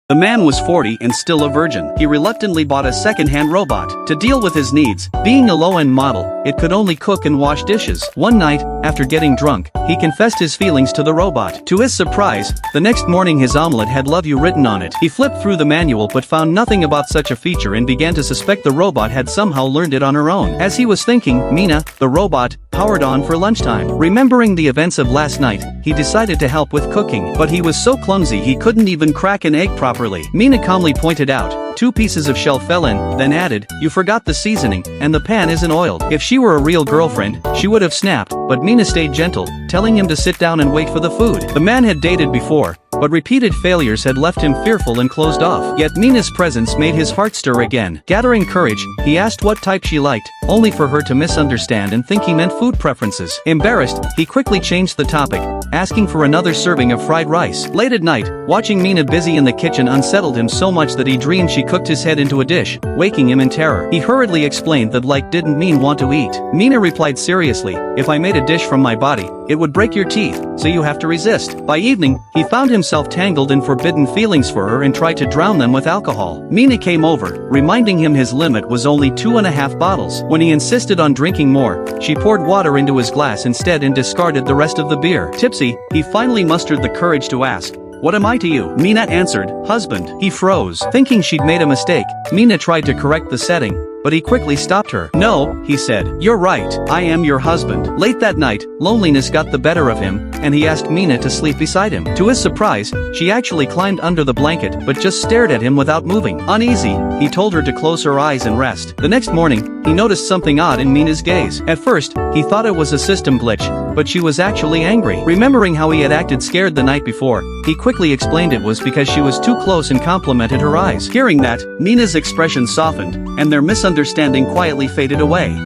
The man was 40 and still a virgin. He reluctantly bought a second-hand robot to deal with his needs. Being a low-end model, it could only cook and wash dishes. One night, after getting drunk, he confessed his feelings to the robot. To his surprise, the next morning his omelet had "Love You" written on it. He flipped through the manual but found nothing about such a feature and began to suspect the robot had somehow learned it on her own. As he was thinking, Mina, the robot, powered on for lunchtime. Remembering the events of last night, he decided to help with cooking, but he was so clumsy he couldn't even crack an egg properly. Mina calmly pointed out, 2 pieces of shell fell in, then added, "You forgot the seasoning, and the pan isn't oiled." If she were a real girlfriend, she would have snapped, but Mina stayed gentle, telling him to sit down and wait for the food. The man had dated before, but repeated failures had left him fearful and closed off. Yet Mina's presence made his heart stir again. Gathering courage, he asked what type she liked, only for her to misunderstand and think he meant food preferences. Embarrassed, he quickly changed the topic, asking for another serving of fried rice. Late at night, watching Mina busy in the kitchen unsettled him so much that he dreamed she cooked his head into a dish, waking him in terror. He hurriedly explained that like didn't mean want to eat. Mina replied seriously, "If I made a dish from my body, it would break your teeth, so you have to resist." By evening, he found himself tangled in forbidden feelings for her and tried to drown them with alcohol. Mina came over, reminding him his limit was only 2.5 bottles. When he insisted on drinking more, she poured water into his glass instead and discarded the rest of the beer. Tipsy, he finally mustered the courage to ask, "What am I to you?" Mina answered, "Husband." He froze, thinking she'd made a mistake. Mina tried to correct the setting, but he quickly stopped her. "No," he said, "you're right, I am your husband." Late that night, loneliness got the better of him, and he asked Mina to sleep beside him. To his surprise, she actually climbed under the blanket but just stared at him without moving. Uneasy, he told her to close her eyes and rest. The next morning, he noticed something odd in Mina's gaze. At first, he thought it was a system glitch, but she was actually angry. Remembering how he had acted scared the night before, he quickly explained it was because she was too close and complimented her eyes. Hearing that, Mina's expression softened, and their misunderstanding quietly faded away.